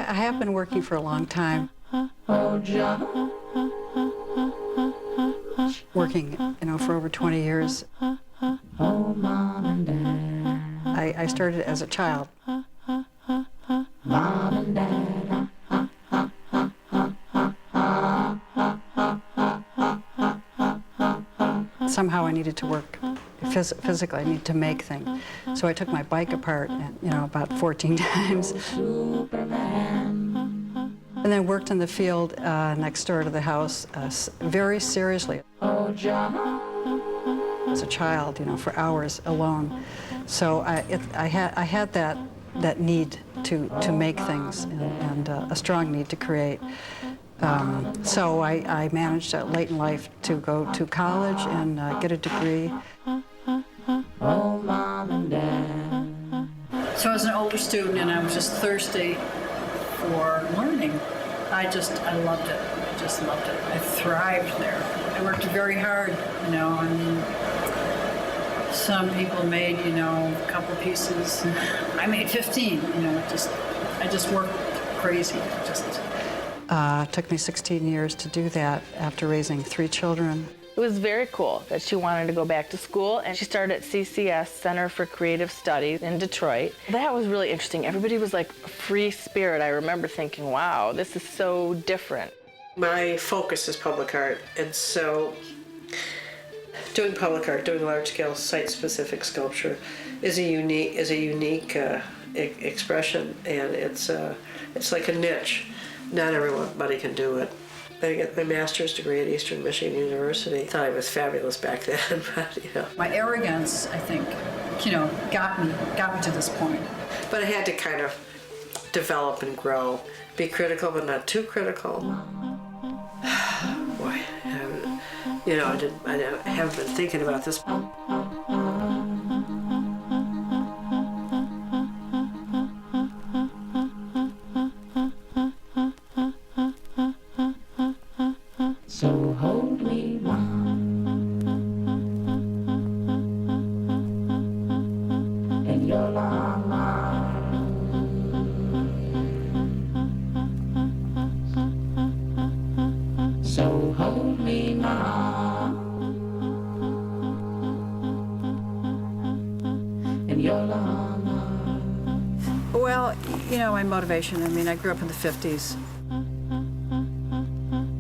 I have been working for a long time. Working, for over 20 years. I started as a child. Mom and Dad. Somehow I needed to work physically. I needed to make things. So I took my bike apart, about 14 times. And then worked in the field next door to the house very seriously. As a child, for hours alone. So I had that need to make things and a strong need to create. So I managed late in life to go to college and get a degree. Oh, Mom and Dad. So I was an older student and I was just thirsty for learning. I loved it. I just loved it. I thrived there. I worked very hard, some people made, a couple pieces. I made 15, I just worked crazy. It took me 16 years to do that after raising 3 children. It was very cool that she wanted to go back to school, and she started at CCS, Center for Creative Studies in Detroit. That was really interesting. Everybody was like a free spirit. I remember thinking, wow, this is so different. My focus is public art, and so doing public art, doing large-scale site-specific sculpture is a unique expression, and it's like a niche. Not everybody can do it. I got my master's degree at Eastern Michigan University. I thought I was fabulous back then, but My arrogance, I think, got me to this point. But I had to kind of develop and grow, be critical but not too critical. Boy, I haven't been thinking about this. So hold me, Mom, in your long arms. So hold me, Mom, in your long arms. Well, my motivation, I grew up in the 50s.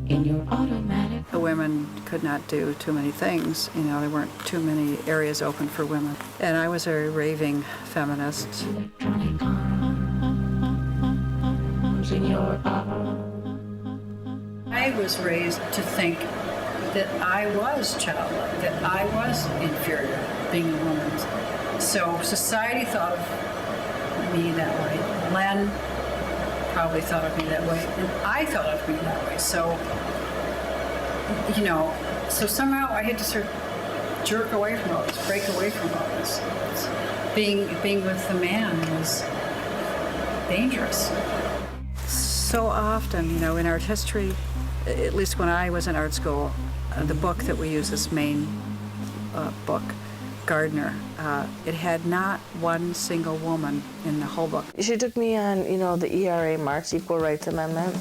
In your automatic. The women could not do too many things. There weren't too many areas open for women. And I was a raving feminist. Electronic arms in your arms. I was raised to think that I was childlike, that I was inferior, being a woman. So society thought of me that way. Len probably thought of me that way, and I thought of me that way. So, so somehow I had to sort of jerk away from all this, break away from all this. Being with the man was dangerous. So often, in art history, at least when I was in art school, the book that we use, this main book, Gardner, it had not one single woman in the whole book. She took me on, the ERA March, Equal Rights Amendment.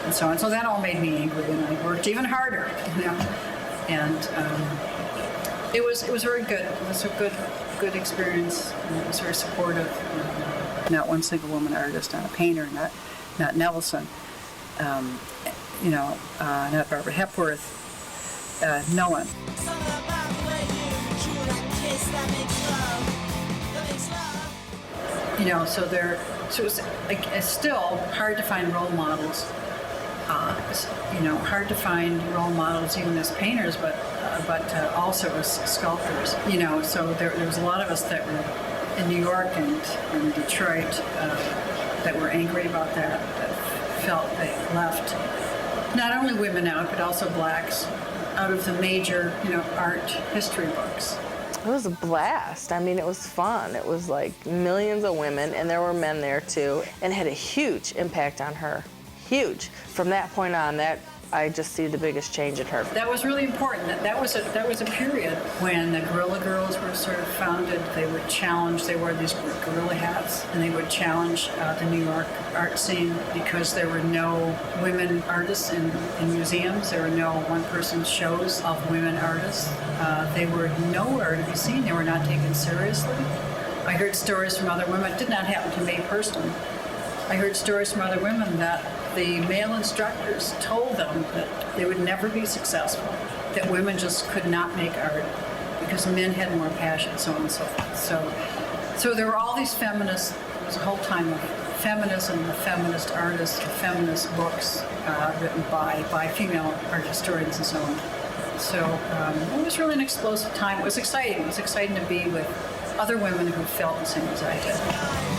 And so that all made me angry, and I worked even harder, And it was very good. It was a good experience. And it was very supportive. Not one single woman artist, not a painter, not Nelson, not Barbara Hepworth, no one. So it's still hard to find role models. Hard to find role models even as painters, but also as sculptors. So there was a lot of us that were in New York and Detroit that were angry about that felt they left not only women out, but also blacks out of the major, art history books. It was a blast. It was fun. It was like millions of women, and there were men there too, and had a huge impact on her. Huge. From that point on, that I just see the biggest change in her. That was really important. That was a period when the Guerrilla Girls were sort of founded. They would challenge. They wore these guerrilla hats, and they would challenge the New York art scene because there were no women artists in museums. There were no one-person shows of women artists. They were nowhere to be seen. They were not taken seriously. I heard stories from other women. It did not happen to me personally. I heard stories from other women that the male instructors told them that they would never be successful, that women just could not make art because men had more passion, so on and so forth. So there were all these feminists. There was a whole time of feminism, the feminist artists, the feminist books written by female art historians and so on. So it was really an explosive time. It was exciting. It was exciting to be with other women who felt the same as I did.